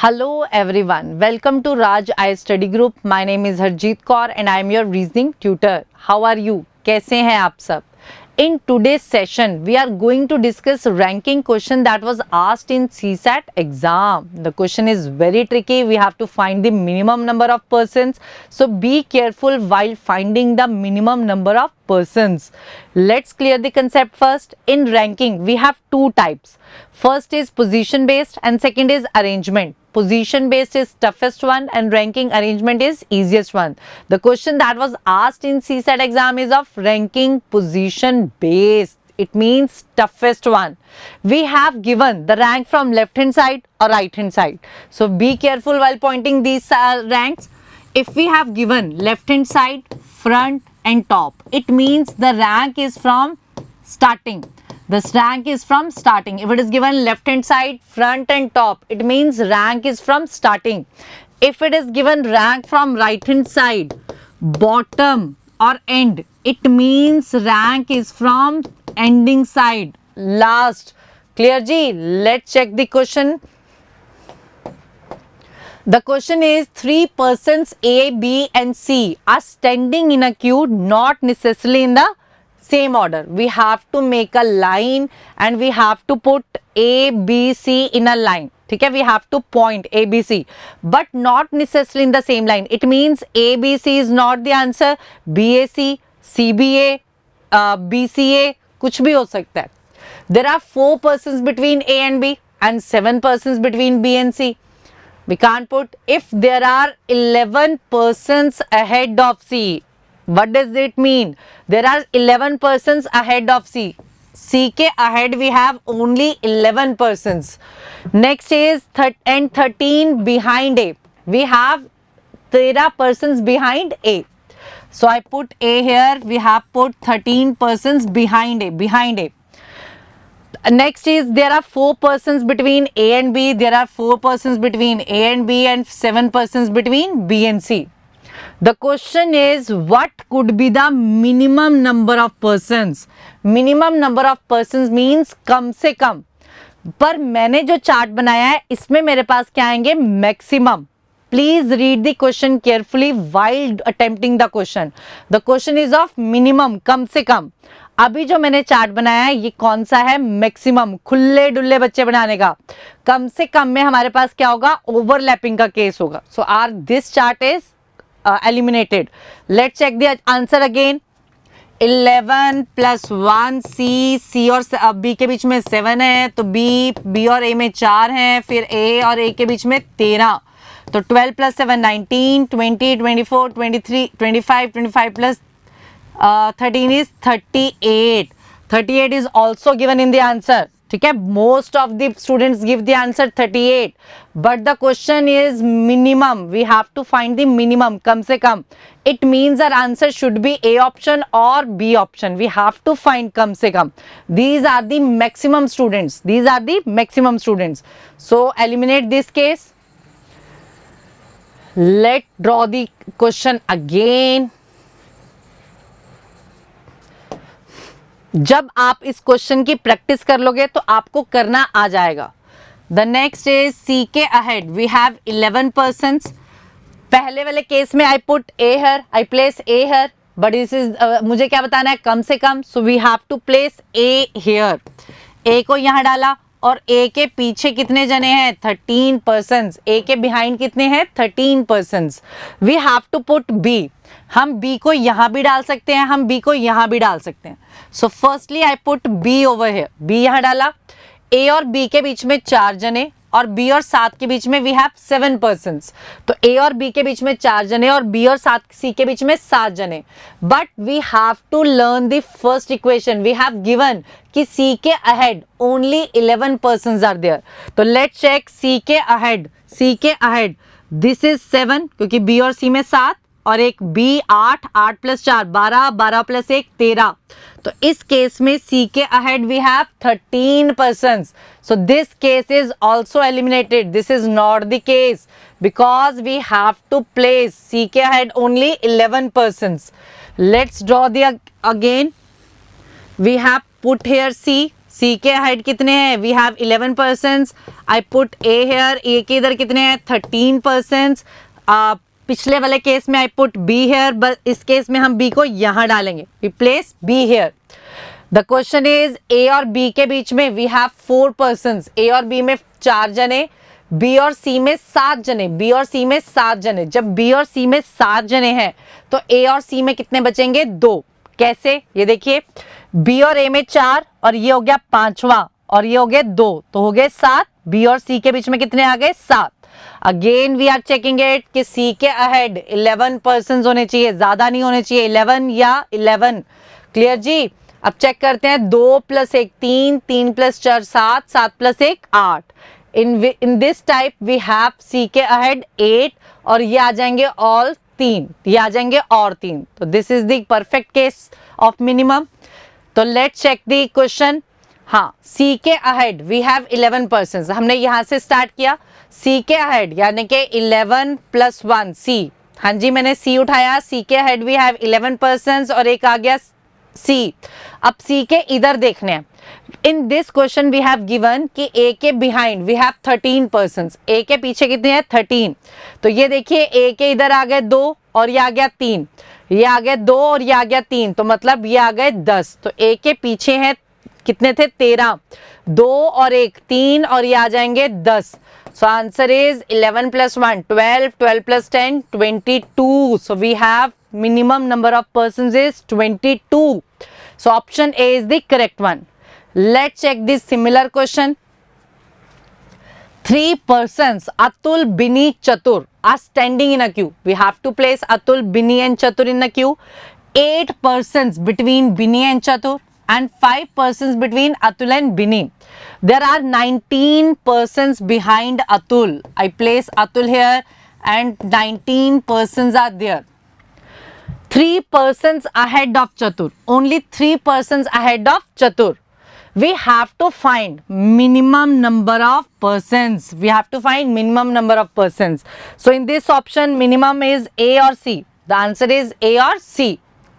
Hello everyone, welcome to Raj I Study Group. My name is Harjeet Kaur and I am your reasoning tutor. How are you? कैसे हैं आप सब? In today's session, we are going to discuss ranking question that was asked in CSAT exam. The question is very tricky. We have to find the minimum number of persons. So be careful while finding the minimum number of persons. Let's clear the concept first. In ranking, we have two types. First is position based and second is arrangement. Position based is toughest one and ranking arrangement is easiest one. The question that was asked in CSAT exam is of ranking position based. It means toughest one. We have given the rank from left hand side or right hand side. So be careful while pointing these ranks. If we have given left hand side, front and top, it means the rank is from starting. This rank is from starting. If it is given left hand side, front and top, it means rank is from starting. If it is given rank from right hand side, bottom or end, it means rank is from ending side, last. Clear ji? Let's check the question. The question is 3 persons A, B and C are standing in a queue, not necessarily in the same order. We have to make a line and we have to put A, B, C in a line. Okay, we have to point A, B, C, but not necessarily in the same line. It means A, B, C is not the answer. B, A, C, C, B, A, B, C, A, कुछ भी हो सकता है. There are 4 persons between A and B and 7 persons between B and C. We can't put. If there are 11 persons ahead of C, what does it mean? There are 11 persons ahead of C. C के ahead we have only 11 persons. Next is 13 behind A. We have 13 persons behind A. So I put A here. We have put 13 persons behind A. Behind A. Next is there are 4 persons between A and B. There are 4 persons between A and B and 7 persons between B and C. The question is what could be the minimum number of persons? Minimum number of persons means कम से कम. पर मैंने जो chart बनाया है इसमें मेरे पास क्या आएंगे? Maximum. Please read the question carefully while attempting the question. The question is of minimum, कम से कम. अभी जो मैंने चार्ट बनाया है ये कौन सा है? मैक्सिमम. खुले डुल्ले बच्चे बनाने का. कम से कम में हमारे पास क्या होगा? ओवरलैपिंग का केस होगा. So our this chart is eliminated. Let's check the answer again. 11 plus 1 C और B के बीच में 7 है तो B और A में 4 हैं, फिर A और A के बीच में 13. तो 12 plus 7 19, 20, 24, 23, 25 plus 13 is 38. 38 is also given in the answer. ठीक है, most of the students give the answer 38, but the question is minimum. We have to find the minimum, कम से कम. It means our answer should be A option or B option. We have to find कम से कम. These are the maximum students. These are the maximum students. So eliminate this case. Let's draw the question again. जब आप इस question की practice कर लोगे तो आपको करना आ जाएगा. द नेक्स्ट इज सी के अहेड वी हैव 11 पर्सन्स. पहले वाले केस में I put a here, I place a here, but this is मुझे क्या बताना है? कम से कम. So we have to place a here. A को यहाँ डाला और ए के पीछे कितने जने हैं? 13 पर्सन्स. ए के बिहाइंड कितने हैं? 13 persons. We have to put B. हम बी को यहाँ भी डाल सकते हैं, हम बी को यहाँ भी डाल सकते हैं. So firstly I put B over here. B यहाँ डाला. ए और बी के बीच में 4 जने और बी और 7 के बीच में वी हैव 7 पर्सन्स. तो ए और बी के बीच में 4 जने और बी और 7 सी के बीच में 7 जने. But we have to learn the first equation. We have given कि सी के ahead only 11 persons are there. तो लेट्स चेक सी के अहेड. सी के अहेड दिस इज 7 क्योंकि बी और सी में 7 और एक बी 8, 8 प्लस 4 12, 12 प्लस 1 13. तो इस केस में सी के ahead we have 13 persons. So this case is also eliminated. This is not the case because we have to place C के ahead only 11 persons. Let's draw the again. We have put here C. C के ahead कितने हैं? We have 11%. I put a here, a के इधर कितने हैं? 13%. पिछले वाले केस में आई पुट बी हेयर, बस इस केस में हम बी को यहां डालेंगे. We place B here. The question is A और बी के बीच में वी हैव 4 पर्सन्स. ए और बी में 4 जने, बी और सी में 7 जने, बी और सी में 7 जने. जब बी और सी में 7 जने हैं तो ए और सी में कितने बचेंगे? 2. कैसे? ये देखिए, बी और ए में 4 और ये हो गया 5वां और ये हो गए 2, तो हो गए 7. बी और सी के बीच में कितने आ गए? 7. Again we are checking it कि सी के अहेड 11 पर्सन होने चाहिए, ज्यादा नहीं होने चाहिए. 11 या 11. क्लियर जी? अब चेक करते हैं. 2 + 1 3, 3 + 4 7, 7 + 1 8. in this type we have सी के अहेड 8 और ये आ जाएंगे ऑल 3, ये आ जाएंगे और 3. तो this is the perfect case of minimum. तो लेट्स चेक द क्वेश्चन. हाँ, सी के अहेड वी हैव 11 पर्सन. हमने यहां से स्टार्ट किया. सी के अहेड यानी कि 11 + 1 सी. हाँ जी, मैंने सी उठाया. सी के अहेड वी हैव 11 पर्सन और एक आ गया सी. अब सी के इधर देखने हैं. In this question we have given कि ए के behind we have 13 person. A के पीछे कितने हैं? 13. तो ये देखिए, ए के इधर आ गए 2 और ये आ गया 3, ये आ गए 2 और ये आ गया 3, तो मतलब ये आ गए 10. तो ए के पीछे हैं कितने थे? 13. 2 और 1 3 और ये आ जाएंगे 10. So answer is 11 + 1 12, 12 + 10 22. So we have minimum number of persons is 22. So option A is the correct one. Let's check this similar question. 3 persons, Atul, Bini, Chatur, are standing in a queue. We have to place Atul, Bini and Chatur in a queue. 8 persons between Bini and Chatur and 5 persons between Atul and Bini. There are 19 persons behind Atul. I place Atul here and 19 persons are there. 3 persons ahead of Chatur. Only 3 persons ahead of Chatur. We have to find minimum number of persons. We have to find minimum number of persons. So in this option, minimum is A or C. The answer is A or C.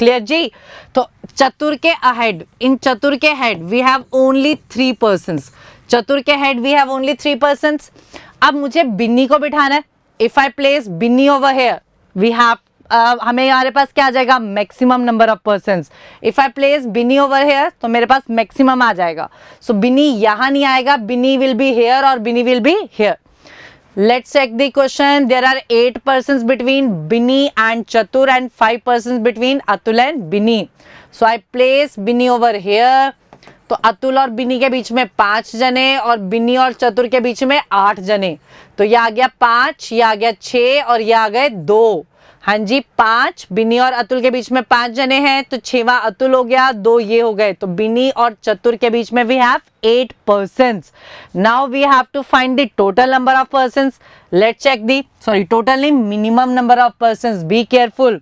Clear जी? तो चतुर के ahead, in चतुर के head we have only 3 persons. चतुर के head we have only 3 persons. अब मुझे बिन्नी को बिठाना है. If I place Binni over here, we have हमें हमारे पास क्या आ जाएगा? Maximum number of persons. If I place Bini over here तो मेरे पास मैक्सिमम आ जाएगा. सो बिनी यहां नहीं आएगा, बिनी विल बी हेयर और Bini will be here. Let's check the question. There are 8 persons between Bini and Chatur and 5 persons between Atul and Bini. So I place Bini over here. तो अतुल और बिनी के बीच में 5 जने और बिनी और चतुर के बीच में 8 जने. तो ये आ गया 5, ये आ गया 6 और ये आ गए 2. हाँ जी, 5. बिनी और अतुल के बीच में 5 जने हैं तो 6वां अतुल हो गया, 2 ये हो गए. तो बिनी और चतुर के बीच में we have 8 persons. Now we have to find the total number of persons. Let's check the, sorry total नहीं, minimum number of persons. Be careful.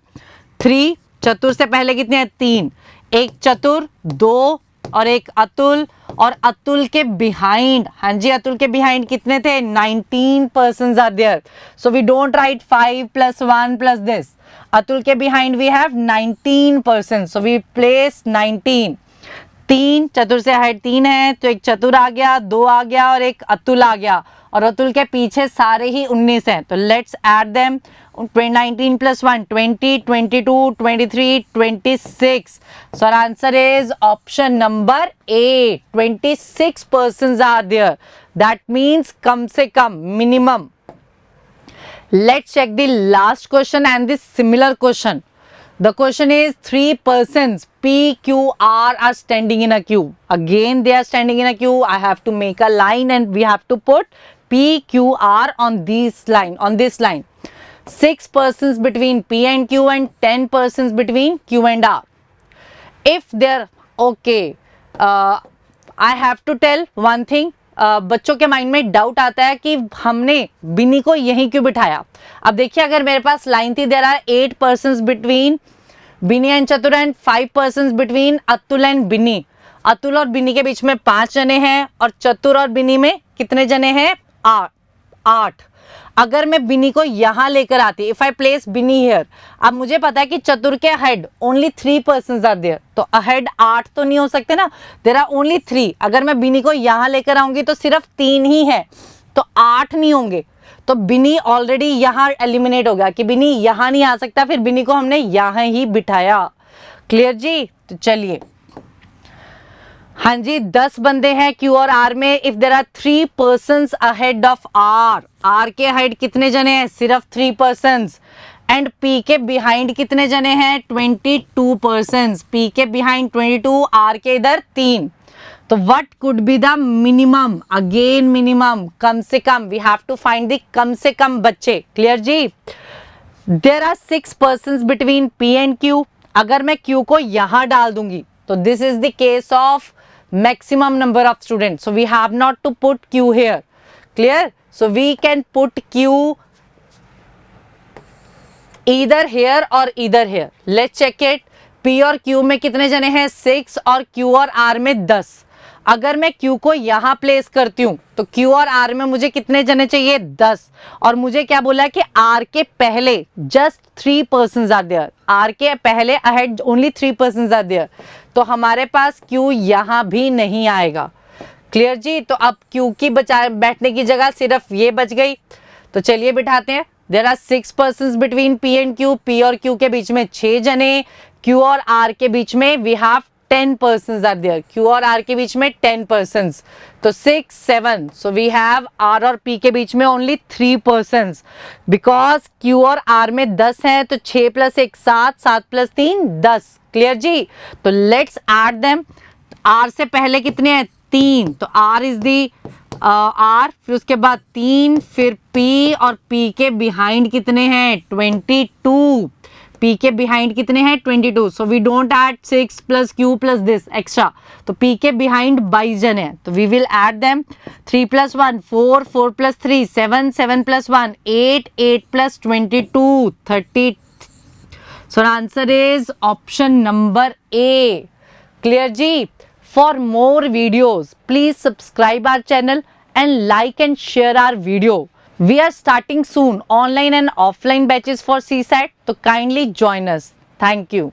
3. Chatur से पहले कितने हैं? 3. एक चतुर, 2 और एक अतुल. और अतुल के बिहाइंड, हाँ जी, अतुल के बिहाइंड कितने थे? 19 persons are there. So we don't write 5 + 1 + दिस. अतुल के behind we have 19 persons. So we place 19. 3 Chatur से हाइट 3 है तो एक चतुर आ गया, 2 आ गया और एक अतुल आ गया. और अतुल के पीछे सारे ही 19 हैं. तो let's add them. 19 + 1 20, 22, 23, 26. So our answer is option number A. 26 persons are there. That means कम से कम minimum. Let's check the last question and the similar question. The question is 3 persons P, Q, R are standing in a queue. Again they are standing in a queue. I have to make a line and we have to put P, Q, R on this line. 6 persons between P and Q and 10 persons between Q and R. If they're okay, I have to tell one thing. बच्चों के mind में doubt आता है कि हमने बिनी को यहीं क्यों बिठाया. अब देखिए, अगर मेरे पास लाइन थी there are 8 persons between Bini and Chatur and 5 persons between Atul and बिनी. अतुल और बिनी के बीच में 5 जने हैं और चतुर और बिनी में कितने जने हैं? 8. अगर मैं बिनी को यहां लेकर आती, if I place Bini here, अब मुझे पता है कि चतुर के ahead only 3 persons are there, तो अहेड 8 तो नहीं हो सकते ना, देयर आर ओनली 3। अगर मैं बिनी को यहां लेकर आऊंगी तो सिर्फ 3 ही है, तो 8 नहीं होंगे। तो बिनी ऑलरेडी यहां एलिमिनेट हो गया कि बिनी यहां नहीं आ सकता, फिर बिनी को हमने यहां ही बिठाया। क्लियर जी? तो चलिए, हाँ जी, 10 बंदे हैं क्यू और आर में। If there are 3 persons ahead of R, R के अहेड कितने जने हैं? सिर्फ 3 पर्सन्स। एंड पी के बिहाइंड कितने जने हैं? 22 पर्सन्स। पी के बिहाइंड 22, आर के इधर 3। तो what could be the minimum? Again minimum, कम से कम, we have to find the कम से कम बच्चे। क्लियर जी? There are 6 persons between P and Q. अगर मैं क्यू को यहां डाल दूंगी तो this is the case of maximum number of students, so we have not to put q here. Clear? So we can put q either here or either here. Let's check it. p और q में कितने जने हैं? 6 और q और r में 10। अगर मैं q को यहां प्लेस करती हूं तो q और r में मुझे कितने जने चाहिए? 10। और मुझे क्या बोला है कि r के पहले just 3 persons are there, r के पहले ahead only 3 persons are there, तो हमारे पास q यहां भी नहीं आएगा। क्लियर जी? तो अब q की बैठने की जगह सिर्फ ये बच गई, तो चलिए बिठाते हैं। There are 6 persons between p and q, p और q के बीच में 6 जने, q और r के बीच में we have 10 persons are there, q और r के बीच में 10 persons, तो 6 7, so we have r और p के बीच में only 3 persons, because q और r में 10 है, तो 6 + 1 7, 7 + 3 10। क्लियर जी? तो लेट्स ऐड देम। r से पहले कितने हैं? 3, तो r इज दी r, फिर उसके बाद 3, फिर p, और p के बिहाइंड कितने हैं? 22। p के बिहाइंड कितने हैं? 22। So we don't add 6 + q + this extra, तो p के बिहाइंड 22 जन है, तो we will add them. 3 + 1 4, 4 + 3 7, 7 + 1 8, 8 + 22 30। So the answer is option number A. Clear ji? For more videos, please subscribe our channel and like and share our video. We are starting soon online and offline batches for CSAT, so kindly join us. Thank you.